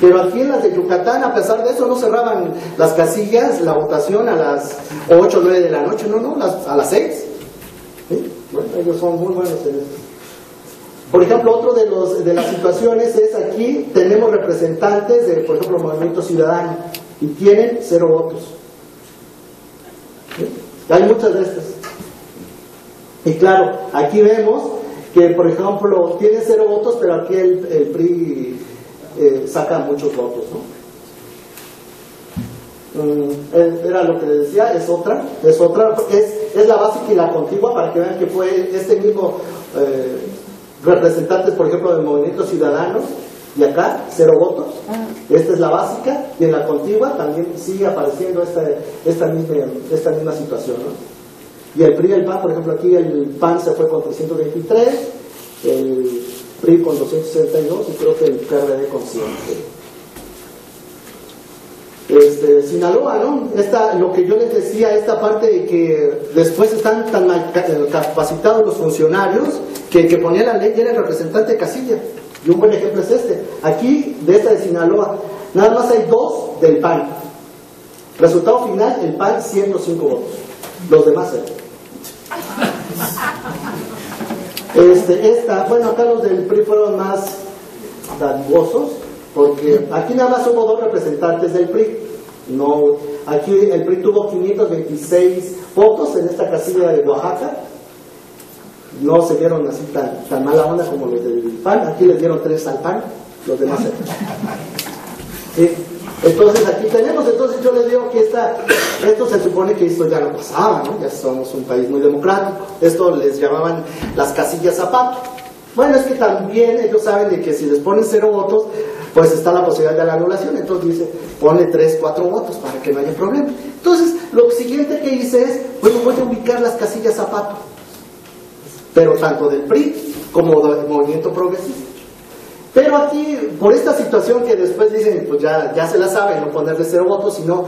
Pero aquí en las de Yucatán, a pesar de eso, no cerraban las casillas, la votación a las 8 o 9 de la noche, no, a las 6. ¿Sí? Bueno, ellos son muy buenos en esto. Por ejemplo, otro de las situaciones es aquí, tenemos representantes de, por ejemplo, Movimiento Ciudadano, y tienen 0 votos. ¿Sí? Hay muchas de estas. Y claro, aquí vemos que, por ejemplo, tiene 0 votos, pero aquí el PRI saca muchos votos, ¿no? Era lo que les decía, es otra, es la básica y la contigua, para que vean que fue este mismo representantes, por ejemplo, del Movimiento Ciudadano, y acá, 0 votos. Esta es la básica, y en la contigua también sigue apareciendo esta misma situación, ¿no? Y el PRI y el PAN, por ejemplo, aquí el PAN se fue con 323, el PRI con 262, y creo que el PRD con 100. Sinaloa, ¿no? Lo que yo les decía, esta parte de que después están tan mal capacitados los funcionarios que el que ponía la ley era el representante de casilla. Y un buen ejemplo es este. Aquí, de esta de Sinaloa, nada más hay 2 del PAN. Resultado final, el PAN 105 votos. Los demás 0. Bueno, acá los del PRI fueron más dadivosos, porque aquí nada más hubo 2 representantes del PRI. No, aquí el PRI tuvo 526 votos en esta casilla de Oaxaca. No se dieron así tan mala onda como los del PAN. Aquí les dieron 3 al PAN, los demás 0. ¿Sí? Entonces aquí tenemos, entonces yo les digo que esto se supone que esto ya no pasaba, ¿no? Ya somos un país muy democrático. Esto les llamaban las casillas zapato. Bueno, es que también ellos saben de que si les ponen 0 votos, pues está la posibilidad de la anulación. Entonces dice, ponle 3, 4 votos para que no haya problema. Entonces, lo siguiente que hice es, bueno, voy a ubicar las casillas zapato, pero tanto del PRI como del Movimiento Progresista. Pero aquí, por esta situación que después dicen, pues ya se la saben, no ponerle 0 votos, sino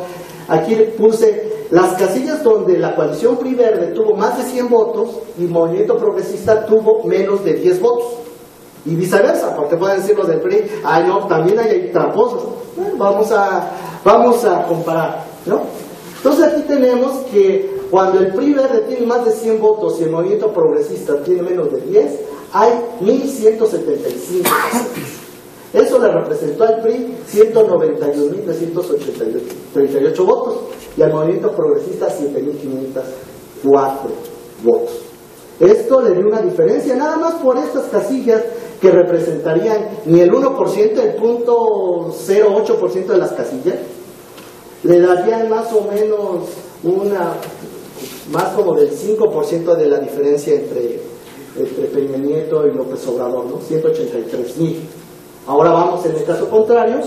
aquí puse las casillas donde la coalición PRI Verde tuvo más de 100 votos y Movimiento Progresista tuvo menos de 10 votos. Y viceversa, porque pueden decir los del PRI, ay no, también hay tramposos. Bueno, vamos a comparar, ¿no? Entonces aquí tenemos que cuando el PRI Verde tiene más de 100 votos y el Movimiento Progresista tiene menos de 10, hay 1.175 casillas. Eso le representó al PRI 191.338 votos y al Movimiento Progresista 7.504 votos. Esto le dio una diferencia, nada más por estas casillas que representarían ni el 1%, el 0.08% de las casillas, le darían más o menos más como del 5% de la diferencia entre Peña Nieto y López Obrador, ¿no? 183,000. Ahora vamos en el caso contrario,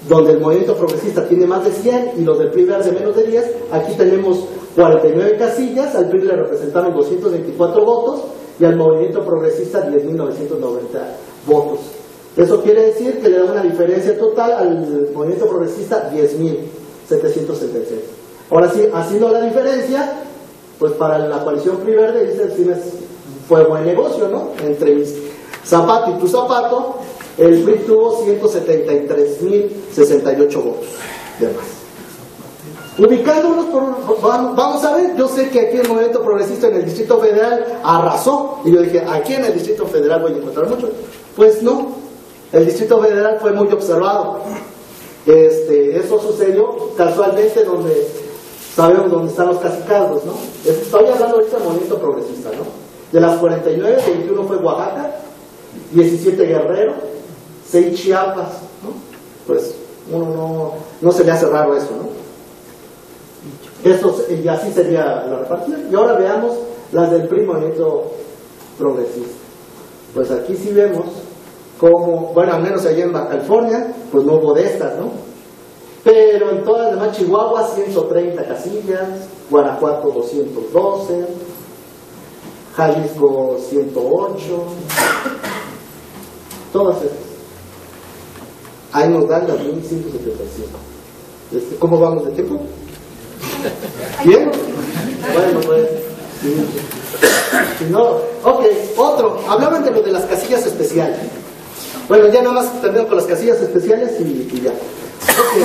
donde el Movimiento Progresista tiene más de 100 y los del PRI Verde menos de 10, aquí tenemos 49 casillas, al PRI le representaron 224 votos y al Movimiento Progresista 10.990 votos. Eso quiere decir que le da una diferencia total al Movimiento Progresista 10.776. Ahora sí, haciendo la diferencia, pues para la coalición PRI Verde dice, sí, fue buen negocio, ¿no? Entre mis zapato y tu zapato, el PRI tuvo 173.068 votos de más. Ubicándonos vamos a ver, yo sé que aquí el Movimiento Progresista en el Distrito Federal arrasó, y yo dije, aquí en el Distrito Federal voy a encontrar mucho. Pues no, el Distrito Federal fue muy observado. Eso sucedió casualmente donde sabemos dónde están los cacicados, ¿no? Estoy hablando ahorita del Movimiento Progresista, ¿no? De las 49, 21 fue Oaxaca, 17 Guerrero, 6 Chiapas, ¿no? Pues uno no se le hace raro eso, ¿no? Y así sería la repartición. Y ahora veamos las del PRI Movimiento Progresista. Pues aquí sí vemos como, bueno, al menos allá en Baja California, pues no hubo de estas, ¿no? Pero en todas las demás, Chihuahua 130 casillas, Guanajuato 212, Jalisco 108, todas esas. Ahí nos dan las 1.175. ¿Cómo vamos de tiempo? ¿Bien? Bueno, pues. No, ok, otro. Hablaban de lo de las casillas especiales. Bueno, ya nada más termino con las casillas especiales y ya. Okay.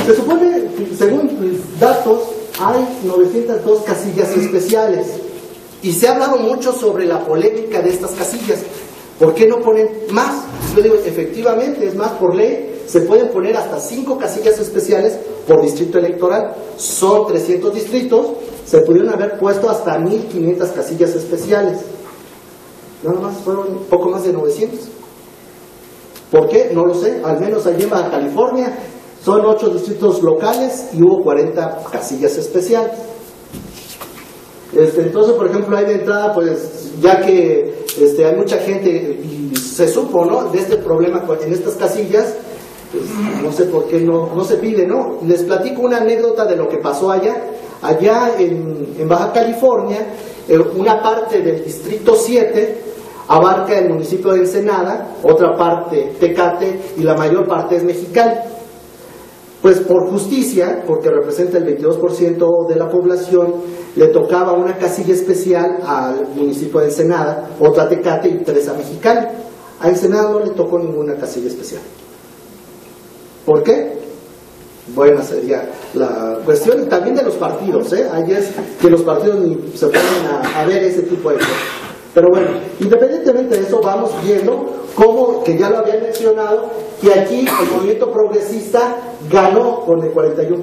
Se supone, según mis datos, hay 902 casillas especiales. Y se ha hablado mucho sobre la polémica de estas casillas. ¿Por qué no ponen más? Yo digo, efectivamente, es más, por ley se pueden poner hasta 5 casillas especiales por distrito electoral. Son 300 distritos, se pudieron haber puesto hasta 1.500 casillas especiales. Nada más fueron poco más de 900. ¿Por qué? No lo sé. Al menos allí en Baja California Son 8 distritos locales y hubo 40 casillas especiales. Entonces, por ejemplo, ahí de entrada, pues, ya que hay mucha gente y se supo, ¿no?, de este problema en estas casillas, pues, no sé por qué no se pide, ¿no? Les platico una anécdota de lo que pasó allá. Allá en Baja California, una parte del distrito 7 abarca el municipio de Ensenada, otra parte Tecate y la mayor parte es Mexicali. Pues por justicia, porque representa el 22% de la población, le tocaba una casilla especial al municipio de Ensenada, otra a Tecate y 3 a Mexicali. A Ensenada no le tocó ninguna casilla especial. ¿Por qué? Bueno, sería la cuestión, y también de los partidos, ahí es que los partidos ni se ponen a ver ese tipo de cosas. Pero bueno, independientemente de eso, vamos viendo cómo, que ya lo había mencionado, que aquí el movimiento progresista ganó con el 41%,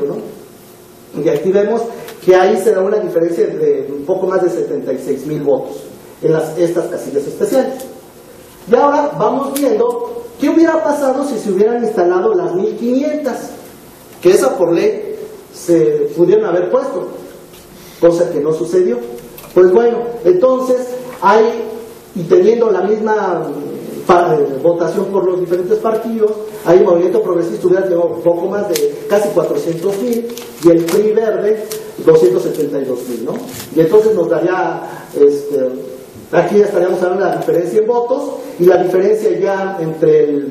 ¿no? Y aquí vemos que ahí se da una diferencia de un poco más de 76,000 votos en estas casillas especiales. Y ahora vamos viendo qué hubiera pasado si se hubieran instalado las 1500, que esa por ley se pudieron haber puesto, cosa que no sucedió. Pues bueno, entonces hay, y teniendo la misma votación por los diferentes partidos, ahí el movimiento progresista hubiera tenido un poco más de casi 400,000 y el PRI verde 272,000, ¿no? Y entonces nos daría, aquí ya estaríamos hablando de la diferencia en votos y la diferencia ya entre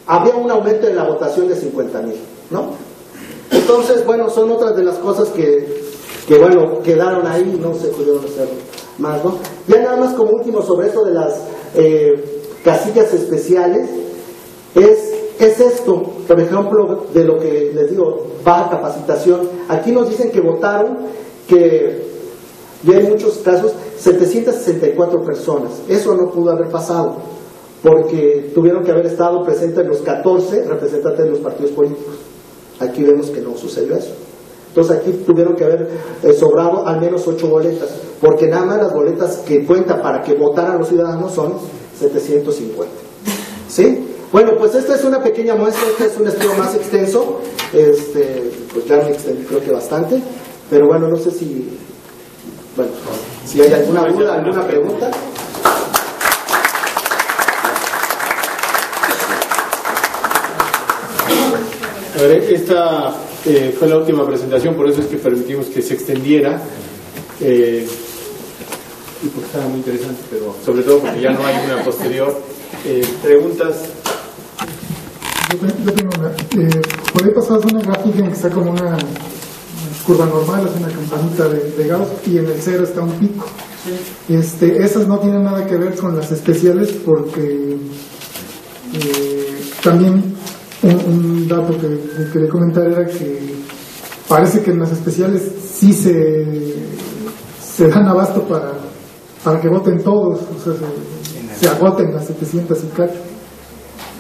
había un aumento de la votación de 50,000, ¿no? Entonces, bueno, son otras de las cosas que bueno, quedaron ahí, no se pudieron hacer más, ¿no? Ya nada más como último sobre eso de las casillas especiales, es esto, por ejemplo, de lo que les digo, baja capacitación. Aquí nos dicen que votaron, que ya en muchos casos 764 personas. Eso no pudo haber pasado, porque tuvieron que haber estado presentes los 14 representantes de los partidos políticos. Aquí vemos que no sucedió eso. Entonces aquí tuvieron que haber sobrado al menos 8 boletas, porque nada más las boletas que cuentan para que votaran los ciudadanos son 750. ¿Sí? Bueno, pues esta es una pequeña muestra, este es un estudio más extenso, pues ya me extendí creo que bastante, pero bueno, no sé si hay alguna duda, alguna pregunta. A ver, esta fue la última presentación, por eso es que permitimos que se extendiera, y porque estaba muy interesante, pero sobre todo porque ya no hay una posterior. ¿Preguntas? Yo tengo una. Por ahí pasabas una gráfica en que está como una curva normal, es una campanita de Gauss, y en el cero está un pico. Sí. Esas no tienen nada que ver con las especiales, porque también un dato que quería comentar era que parece que en las especiales sí se dan abasto para que voten todos, o sea, se agoten las 700 y cacho.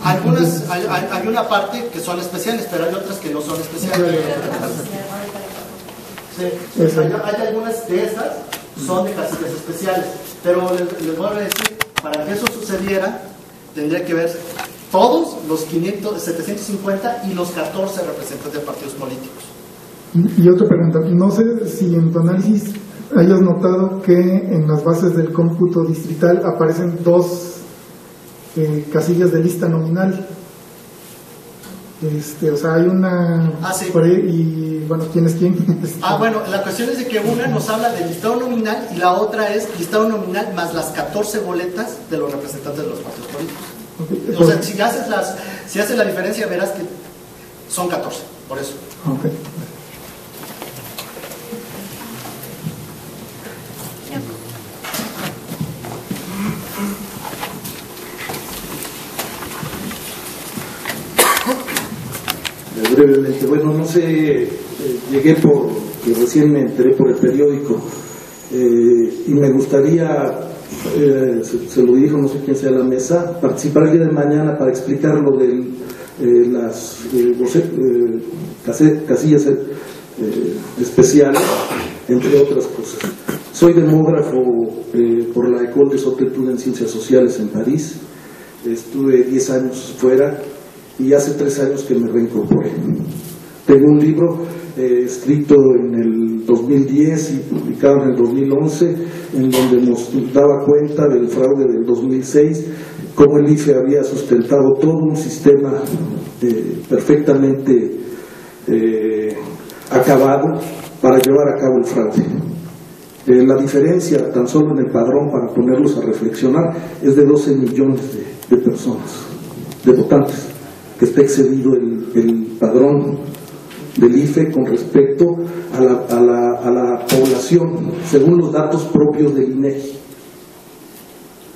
Algunas, hay una parte que son especiales, pero hay otras que no son especiales. Sí, hay algunas de esas son de casillas especiales, pero les voy a decir, para que eso sucediera, tendría que ver todos los 750 y los 14 representantes de partidos políticos. Y otra pregunta, no sé si en tu análisis hayas notado que en las bases del cómputo distrital aparecen 2 casillas de lista nominal. O sea, hay una sí. Por ahí, y bueno, ¿quién es quién? Bueno, la cuestión es de que una nos habla del listado nominal y la otra es listado nominal más las 14 boletas de los representantes de los partidos políticos. Okay. O sea, si haces la diferencia verás que son 14, por eso. Okay. Brevemente, bueno, no sé, llegué porque recién me enteré por el periódico, y me gustaría, se lo dijo, no sé quién sea la mesa, participar el día de mañana para explicar lo de las casillas especiales, entre otras cosas. Soy demógrafo por la École des Hautes Études en Ciencias Sociales en París, estuve 10 años fuera y hace 3 años que me reincorporé. Tengo un libro escrito en el 2010 y publicado en el 2011, en donde nos daba cuenta del fraude del 2006, cómo el IFE había sustentado todo un sistema perfectamente acabado para llevar a cabo el fraude. La diferencia, tan solo en el padrón, para ponerlos a reflexionar, es de 12 millones de personas, de votantes, que está excedido el padrón del IFE con respecto a la población, según los datos propios del INEGI.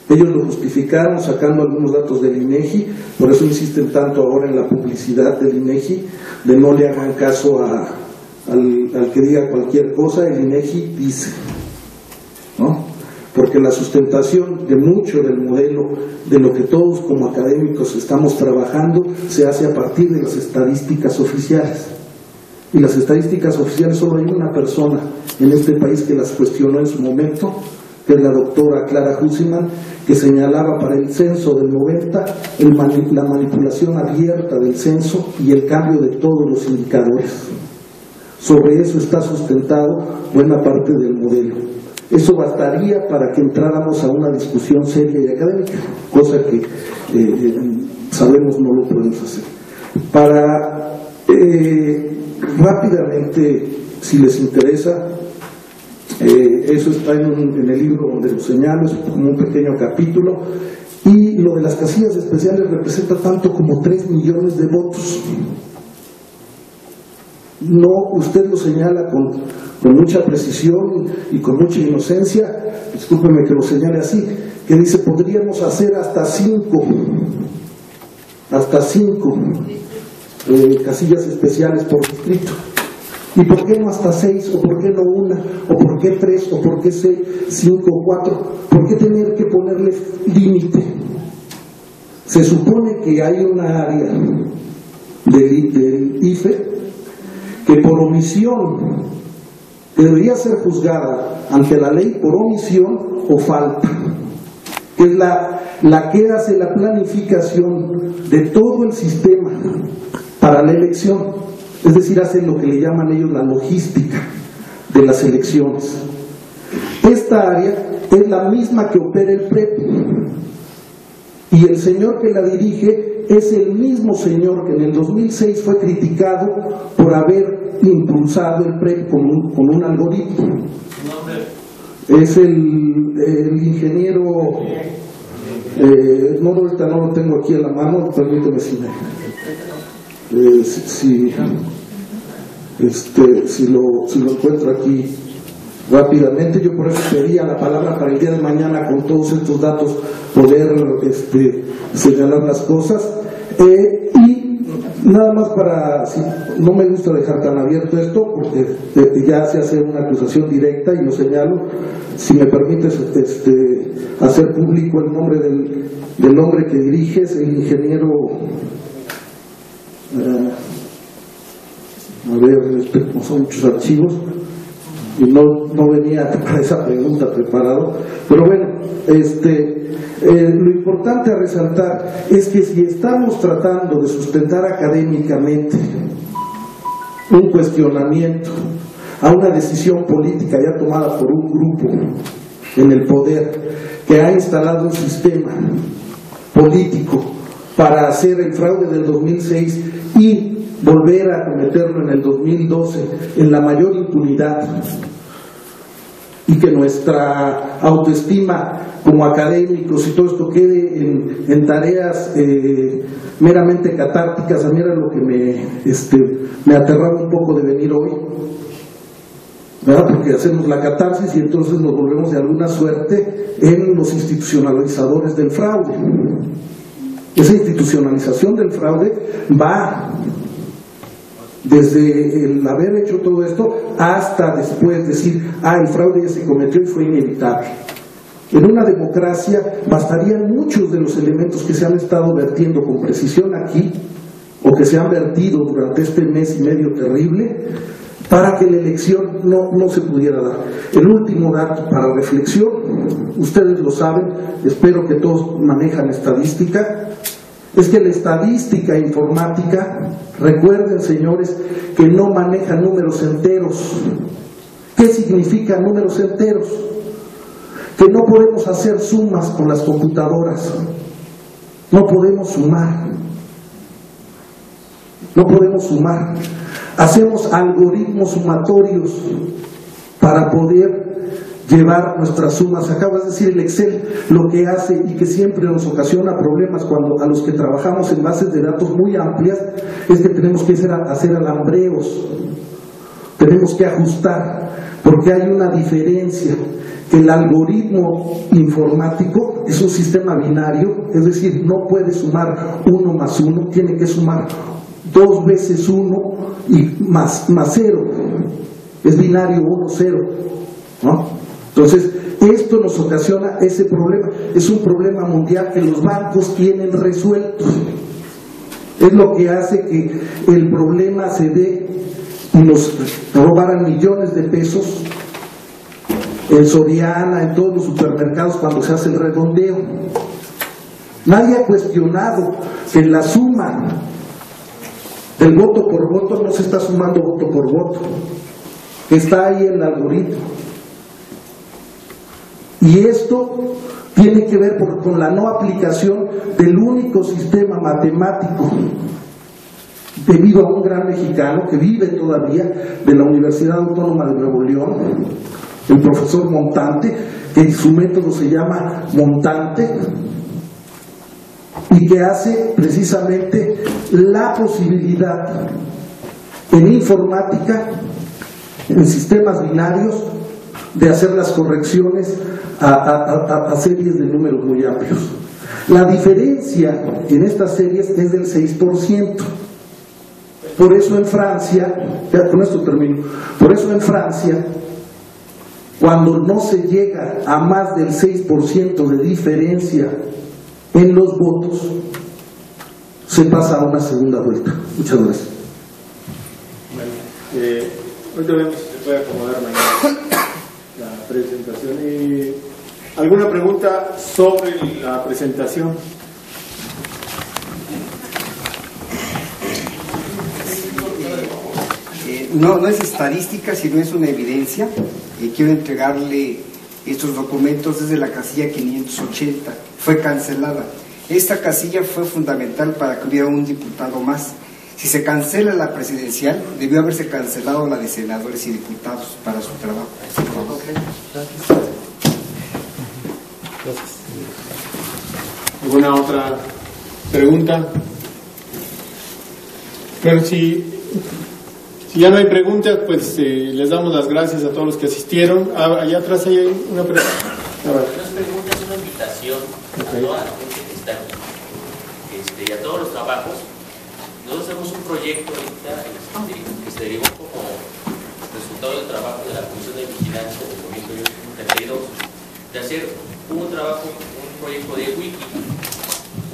Ellos lo justificaron sacando algunos datos del INEGI, por eso insisten tanto ahora en la publicidad del INEGI, de no le hagan caso al que diga cualquier cosa. El INEGI dice, ¿no? Porque la sustentación de mucho del modelo, de lo que todos como académicos estamos trabajando, se hace a partir de las estadísticas oficiales. Y las estadísticas oficiales, solo hay una persona en este país que las cuestionó en su momento, que es la doctora Clara Hussiman, que señalaba para el censo del 90 la manipulación abierta del censo y el cambio de todos los indicadores. Sobre eso está sustentado buena parte del modelo. Eso bastaría para que entráramos a una discusión seria y académica, cosa que sabemos no lo podemos hacer. Para rápidamente, si les interesa, eso está en el libro donde lo señalo, es como un pequeño capítulo, y lo de las casillas especiales representa tanto como 3 millones de votos. No, usted lo señala con mucha precisión y con mucha inocencia, discúlpeme que lo señale así, que dice podríamos hacer hasta 5 casillas especiales por distrito. ¿Y por qué no hasta 6? ¿O por qué no 1? ¿O por qué 3? ¿O por qué 5 o 4? ¿Por qué tener que ponerle límite? Se supone que hay una área del IFE que por omisión debería ser juzgada ante la ley por omisión o falta, que es la que hace la planificación de todo el sistema para la elección. Es decir, hacen lo que le llaman ellos la logística de las elecciones. Esta área es la misma que opera el PREP, y el señor que la dirige es el mismo señor que en el 2006 fue criticado por haber impulsado el PREP con un algoritmo. Es el ingeniero, no, ahorita no lo tengo aquí a la mano, permíteme si lo encuentro aquí rápidamente. Yo por eso pedía la palabra para el día de mañana, con todos estos datos, poder señalar las cosas. Y nada más no me gusta dejar tan abierto esto, porque ya se hace una acusación directa y lo señalo. Si me permites hacer público el nombre del hombre que diriges, el ingeniero, son muchos archivos y no venía para esa pregunta preparado, pero bueno, lo importante a resaltar es que si estamos tratando de sustentar académicamente un cuestionamiento a una decisión política ya tomada por un grupo en el poder que ha instalado un sistema político para hacer el fraude del 2006 y volver a cometerlo en el 2012 en la mayor impunidad, y que nuestra autoestima como académicos y todo esto quede en tareas meramente catárticas. A mí era lo que me aterraba un poco de venir hoy, ¿verdad? Porque hacemos la catarsis y entonces nos volvemos de alguna suerte en los institucionalizadores del fraude. Esa institucionalización del fraude va desde el haber hecho todo esto hasta después decir, el fraude ya se cometió y fue inevitable. En una democracia bastarían muchos de los elementos que se han estado vertiendo con precisión aquí, o que se han vertido durante este mes y medio terrible, para que la elección no se pudiera dar. El último dato para reflexión, ustedes lo saben, espero que todos manejan estadística. es que la estadística informática, recuerden señores, que no maneja números enteros. ¿Qué significan números enteros? Que no podemos hacer sumas con las computadoras, no podemos sumar, no podemos sumar. Hacemos algoritmos sumatorios para poder llevar nuestras sumas a cabo. Es decir, el Excel lo que hace, y que siempre nos ocasiona problemas cuando a los que trabajamos en bases de datos muy amplias, es que tenemos que hacer alambreos, tenemos que ajustar, porque hay una diferencia, que el algoritmo informático es un sistema binario, es decir, no puede sumar 1 más 1, tiene que sumar 2 veces 1 y más 0, es binario 1, 0, ¿no? Entonces, esto nos ocasiona ese problema, es un problema mundial que los bancos tienen resuelto, es lo que hace que el problema se dé y nos robaran millones de pesos en Soriana, en todos los supermercados cuando se hace el redondeo. Nadie ha cuestionado que en la suma del voto por voto no se está sumando voto por voto, que está ahí el algoritmo. Y esto tiene que ver con la no aplicación del único sistema matemático, debido a un gran mexicano que vive todavía, de la Universidad Autónoma de Nuevo León, el profesor Montante, que su método se llama Montante, y que hace precisamente la posibilidad en informática, en sistemas binarios, de hacer las correcciones a series de números muy amplios. La diferencia en estas series es del 6%. Por eso en Francia, ya con esto termino, por eso en Francia, cuando no se llega a más del 6% de diferencia en los votos, se pasa a una segunda vuelta. Muchas gracias. Bueno, ahorita vemos si se puede acomodar mañana la presentación. ¿Alguna pregunta sobre la presentación? No es estadística, sino es una evidencia. Quiero entregarle estos documentos desde la casilla 580. Fue cancelada. Esta casilla fue fundamental para que hubiera un diputado más. Si se cancela la presidencial, debió haberse cancelado la de senadores y diputados para su trabajo. ¿Alguna otra pregunta? Pero si ya no hay preguntas, pues les damos las gracias a todos los que asistieron. Allá atrás hay una pregunta. No es pregunta, es una invitación a toda la gente que está aquí y a todos los trabajos. Nosotros hacemos un proyecto ahorita que se derivó como resultado del trabajo de la Comisión de Vigilancia del Movimiento 32, de hacer un proyecto de wiki,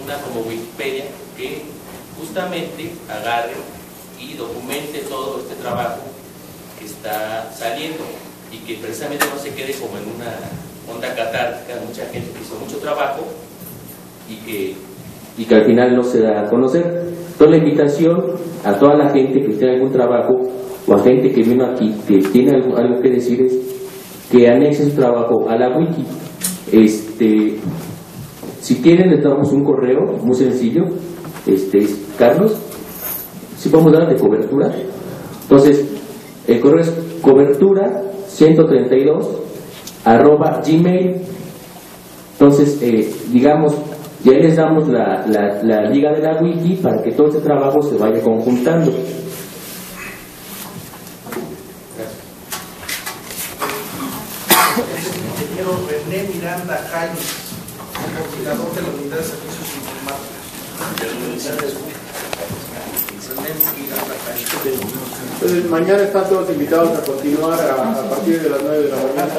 una como Wikipedia, que justamente agarre y documente todo este trabajo que está saliendo y que precisamente no se quede como en una onda catártica de mucha gente que hizo mucho trabajo y que al final no se da a conocer. Entonces la invitación a toda la gente que tiene algún trabajo o a gente que vino aquí que tiene algo que decir es que anexe su trabajo a la wiki. Si quieren les damos un correo muy sencillo, es Carlos, si podemos dar de cobertura. Entonces el correo es cobertura132@gmail. Entonces digamos, ya les damos la liga de la wiki para que todo este trabajo se vaya conjuntando. Ingeniero René Miranda Jaime, coordinador de la Unidad de Servicios Informáticos. Entonces mañana están todos invitados a continuar a partir de las 9 de la mañana.